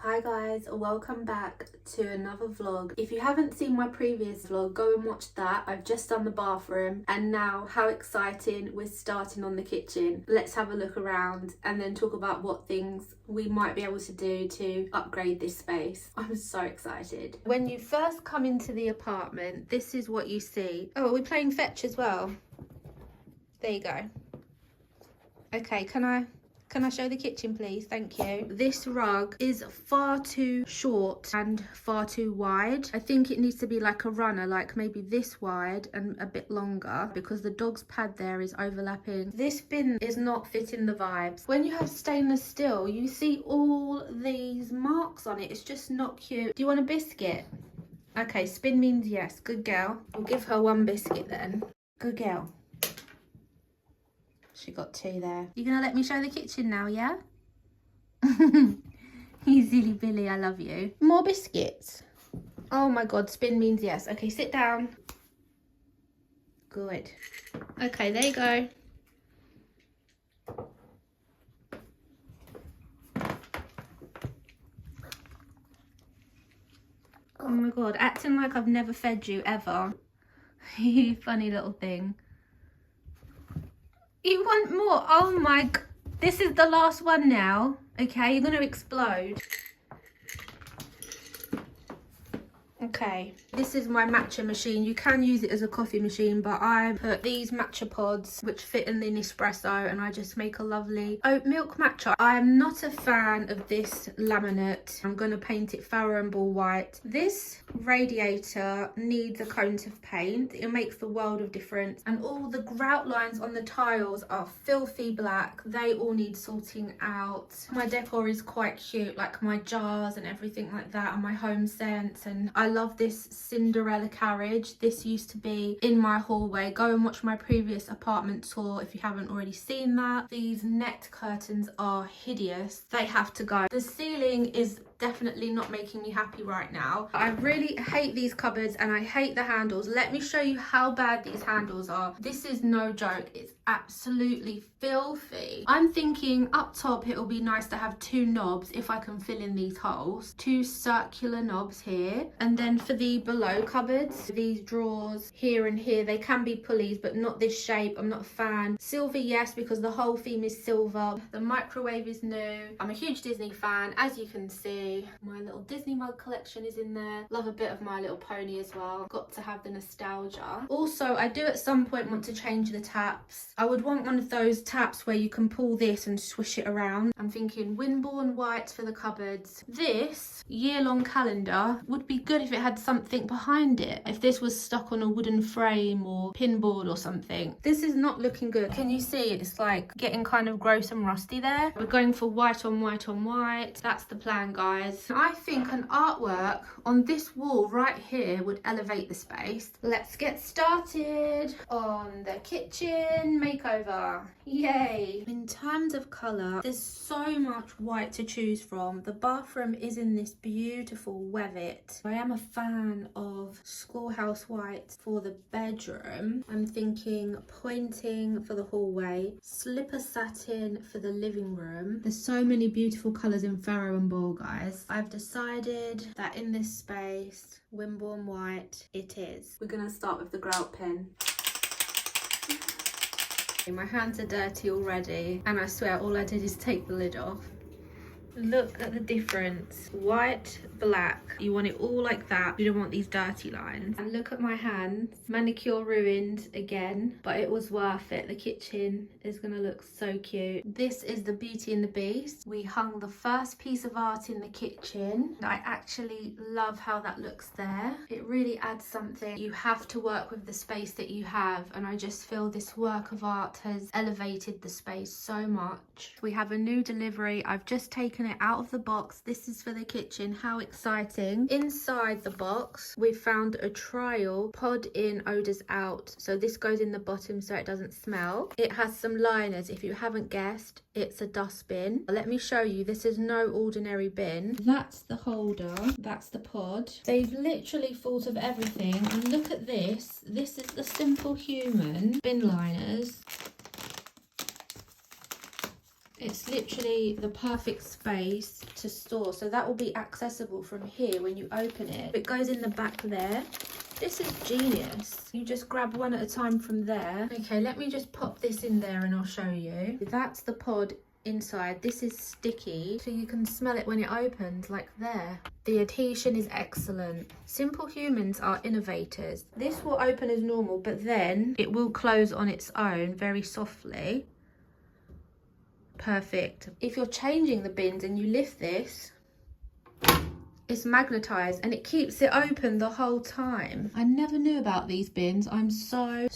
Hi guys, welcome back to another vlog. If you haven't seen my previous vlog, go and watch that. I've just done the bathroom and now how exciting, we're starting on the kitchen. Let's have a look around and then talk about what things we might be able to do to upgrade this space. I'm so excited. When you first come into the apartment, this is what you see. Oh, are we playing fetch as well? There you go. Okay, can I show the kitchen, please? Thank you. This rug is far too short and far too wide. I think it needs to be like a runner, like maybe this wide and a bit longer, because the dog's pad there is overlapping. This bin is not fitting the vibes. When you have stainless steel, you see all these marks on it. It's just not cute. Do you want a biscuit? Okay, spin means yes. Good girl. I'll give her one biscuit then. Good girl. She got two there. You're gonna let me show the kitchen now, yeah? You silly Billy, I love you. More biscuits. Oh my God, spin means yes. Okay, sit down. Good. Okay, there you go. Oh my God, acting like I've never fed you ever. You funny little thing. You want more? Oh my, this is the last one now. Okay, you're gonna explode. Okay, this is my matcha machine. You can use it as a coffee machine, but I put these matcha pods which fit in the Nespresso and I just make a lovely oat milk matcha. I am not a fan of this laminate. I'm going to paint it Farrow and Ball white. This radiator needs a coat of paint. It makes the world of difference, and all the grout lines on the tiles are filthy black. They all need sorting out. My decor is quite cute, like my jars and everything like that, and my home scents, and I love this Cinderella carriage. This used to be in my hallway. Go and watch my previous apartment tour if you haven't already seen that. These net curtains are hideous. They have to go. The ceiling is definitely not making me happy right now. I really hate these cupboards and I hate the handles. Let me show you how bad these handles are. This is no joke. It's absolutely filthy. I'm thinking up top it'll be nice to have two knobs if I can fill in these holes. Two circular knobs here, and then for the below cupboards, these drawers here and here, they can be pulleys but not this shape. I'm not a fan. Silver, yes, because the whole theme is silver. The microwave is new. I'm a huge Disney fan, as you can see. My little Disney mug collection is in there. Love a bit of My Little Pony as well. Got to have the nostalgia. Also, I do at some point want to change the taps. I would want one of those taps where you can pull this and swish it around. I'm thinking Wimborne white for the cupboards. This year-long calendar would be good if it had something behind it. If this was stuck on a wooden frame or pinboard or something. This is not looking good. Can you see it's like getting kind of gross and rusty there? We're going for white on white on white. That's the plan, guys. I think an artwork on this wall right here would elevate the space. Let's get started on the kitchen makeover. Yay! In terms of colour, there's so much white to choose from. The bathroom is in this beautiful Wevet. I am a fan of schoolhouse white for the bedroom. I'm thinking pointing for the hallway, slipper satin for the living room. There's so many beautiful colours in Farrow and Ball, guys. I've decided that in this space, Wimborne white it is. We're gonna start with the grout pen. My hands are dirty already, and I swear all I did is take the lid off. Look at the difference. White, black. You want it all like that. You don't want these dirty lines. And look at my hands. Manicure ruined again, but it was worth it. The kitchen is gonna look so cute. This is the Beauty and the Beast. We hung the first piece of art in the kitchen. I actually love how that looks there. It really adds something. You have to work with the space that you have, and I just feel this work of art has elevated the space so much. We have a new delivery. I've just taken it out of the box. This is for the kitchen. How exciting. Inside the box we found a trial pod in, odors out. So this goes in the bottom so it doesn't smell. It has some liners. If you haven't guessed, it's a dustbin. Let me show you. This is no ordinary bin. That's the holder. That's the pod. They've literally thought of everything. And look at this. This is the Simple Human bin liners. It's literally the perfect space to store, so that will be accessible from here when you open it. It goes in the back there. This is genius. You just grab one at a time from there. Okay, let me just pop this in there and I'll show you. That's the pod inside. This is sticky, so you can smell it when it opens, like there. The adhesion is excellent. Simple humans are innovators. This will open as normal, but then it will close on its own very softly. Perfect. If you're changing the bins and you lift this, it's magnetized and it keeps it open the whole time. I never knew about these bins. I'm so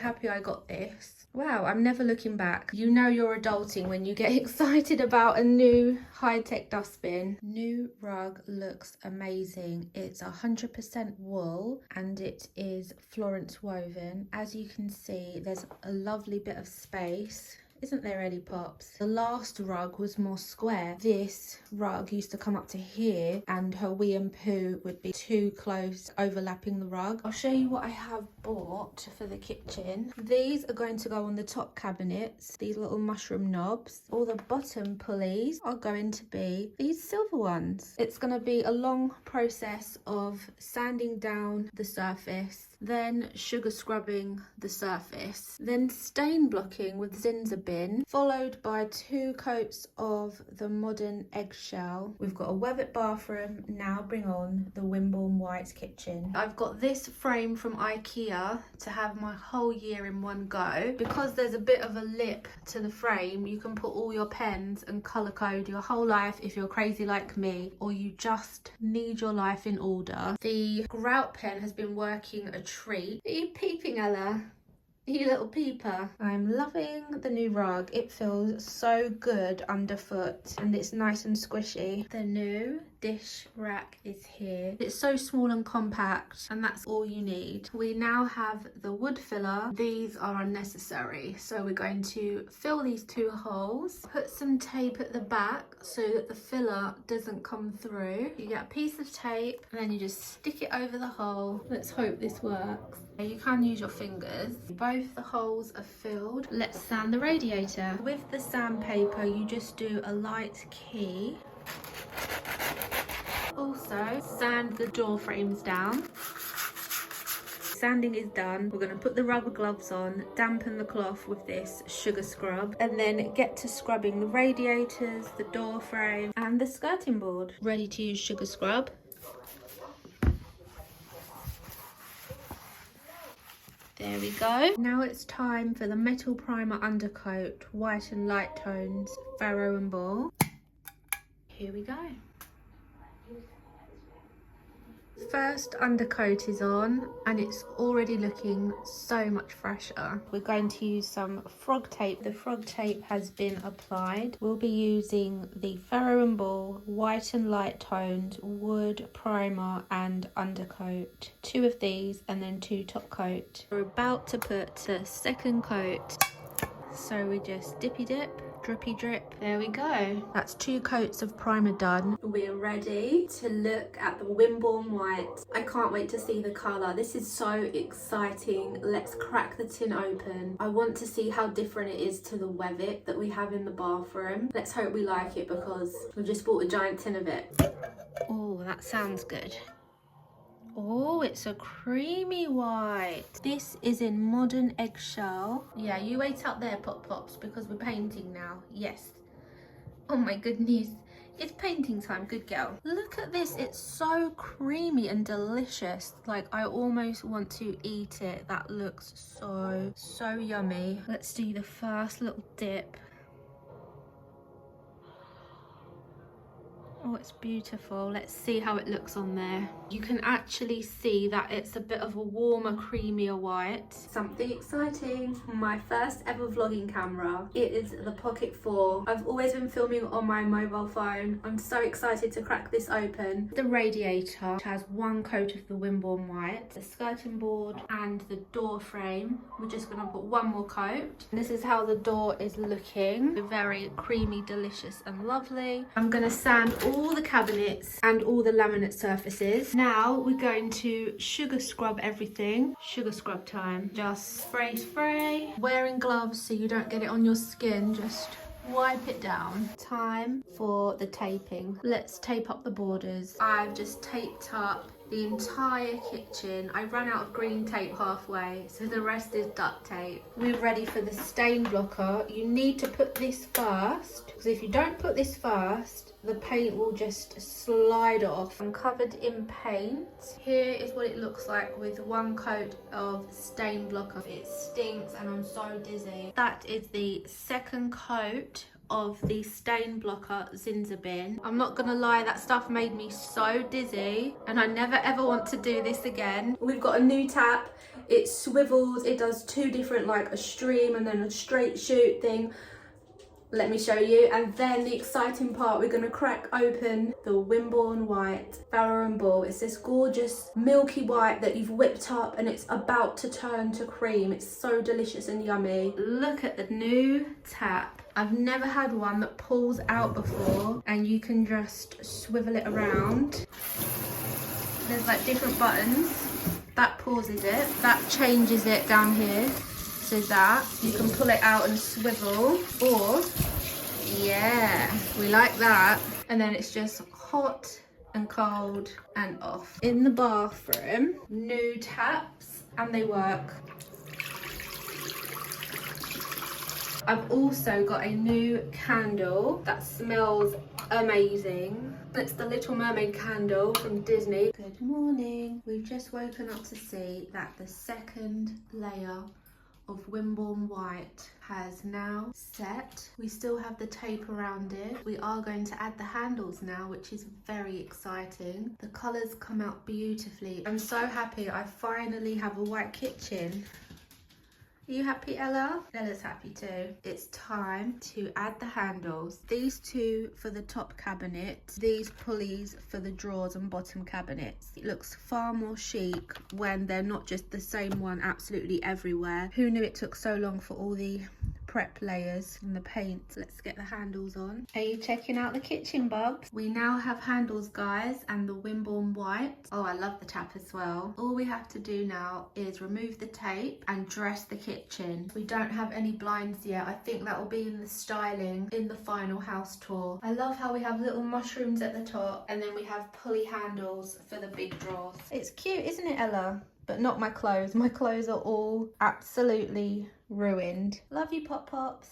happy I got this. Wow, I'm never looking back. You know you're adulting when you get excited about a new high-tech dustbin. New rug looks amazing. It's 100% wool and it is Florence woven. As you can see, there's a lovely bit of space. Isn't there, Ellie Pops? The last rug was more square. This rug used to come up to here and her wee and poo would be too close, overlapping the rug. I'll show you what I have bought for the kitchen. These are going to go on the top cabinets, these little mushroom knobs. All the bottom pulleys are going to be these silver ones. It's going to be a long process of sanding down the surface, then sugar scrubbing the surface, then stain blocking with Zinza bin, followed by 2 coats of the modern eggshell. We've got a Webbit bathroom. Now bring on the Wimborne white kitchen. I've got this frame from IKEA to have my whole year in one go. Because there's a bit of a lip to the frame, you can put all your pens and colour code your whole life if you're crazy like me, or you just need your life in order. The grout pen has been working a treat. Are you peeping, Ella? You little peeper. I'm loving the new rug. It feels so good underfoot and it's nice and squishy. The new dish rack is here. It's so small and compact and that's all you need. We now have the wood filler. These are unnecessary, so we're going to fill these 2 holes, put some tape at the back so that the filler doesn't come through. You get a piece of tape and then you just stick it over the hole. Let's hope this works. You can use your fingers. Both the holes are filled. Let's sand the radiator. With the sandpaper, you just do a light key. Also, sand the door frames down. Sanding is done. We're going to put the rubber gloves on, dampen the cloth with this sugar scrub, and then get to scrubbing the radiators, the door frame, and the skirting board. Ready to use sugar scrub. There we go. Now it's time for the metal primer undercoat, white and light tones, Farrow and Ball. Here we go. First undercoat is on and it's already looking so much fresher. We're going to use some frog tape. The frog tape has been applied. We'll be using the Farrow and Ball white and light toned wood primer and undercoat. 2 of these and then 2 top coat. We're about to put the second coat, so we just dippy dip, drippy drip. There we go. That's 2 coats of primer done. We're ready to look at the Wimborne white. I can't wait to see the colour. This is so exciting. Let's crack the tin open. I want to see how different it is to the Webbit that we have in the bathroom. Let's hope we like it because we've just bought a giant tin of it. Oh, that sounds good. Oh, it's a creamy white. This is in modern eggshell. Yeah, you wait up there, Pop Pops, because we're painting now. Yes. Oh my goodness. It's painting time, good girl. Look at this, it's so creamy and delicious. Like, I almost want to eat it. That looks so yummy. Let's do the first little dip. Oh, it's beautiful. Let's see how it looks on there. You can actually see that it's a bit of a warmer, creamier white. Something exciting. My first ever vlogging camera. It is the Pocket 4. I've always been filming on my mobile phone. I'm so excited to crack this open. The radiator has 1 coat of the Wimborne white, the skirting board and the door frame. We're just gonna put 1 more coat. And this is how the door is looking. Very creamy, delicious and lovely. I'm gonna sand all the cabinets and all the laminate surfaces. Now we're going to sugar scrub everything. Sugar scrub time. Just spray. Wearing gloves so you don't get it on your skin. Just wipe it down. Time for the taping. Let's tape up the borders. I've just taped up the entire kitchen. I ran out of green tape halfway, so the rest is duct tape. We're ready for the stain blocker. You need to put this first, because if you don't put this first, the paint will just slide off. I'm covered in paint. Here is what it looks like with one coat of stain blocker. It stinks and I'm so dizzy. That is the second coat of the stain blocker Zinza bin. I'm not gonna lie, that stuff made me so dizzy and I never ever want to do this again. We've got a new tap. It swivels, it does two different, like a stream and then a straight shoot thing. Let me show you. And then the exciting part, we're gonna crack open the Wimborne white Farrow and Ball. It's this gorgeous milky white that you've whipped up and it's about to turn to cream. It's so delicious and yummy. Look at the new tap. I've never had one that pulls out before and you can just swivel it around. There's like different buttons. That pauses it. That changes it down here. So that you can pull it out and swivel, or yeah, we like that. And then it's just hot and cold and off. In the bathroom, new taps and they work. I've also got a new candle that smells amazing. It's the Little Mermaid candle from Disney. Good morning. We've just woken up to see that the second layer of Wimborne white has now set. We still have the tape around it. We are going to add the handles now, which is very exciting. The colours come out beautifully. I'm so happy I finally have a white kitchen. Are you happy, Ella? Ella's happy too. It's time to add the handles. These two for the top cabinet, these pulleys for the drawers and bottom cabinets. It looks far more chic when they're not just the same one absolutely everywhere. Who knew it took so long for all the prep layers and the paint? Let's get the handles on. Are you checking out the kitchen, bubs? We now have handles, guys, and the Wimborne white. Oh, I love the tap as well. All we have to do now is remove the tape and dress the kitchen. We don't have any blinds yet. I think that will be in the styling in the final house tour. I love how we have little mushrooms at the top and then we have pulley handles for the big drawers. It's cute, isn't it, Ella? But not my clothes. My clothes are all absolutely ruined. Love you, Pop Pops.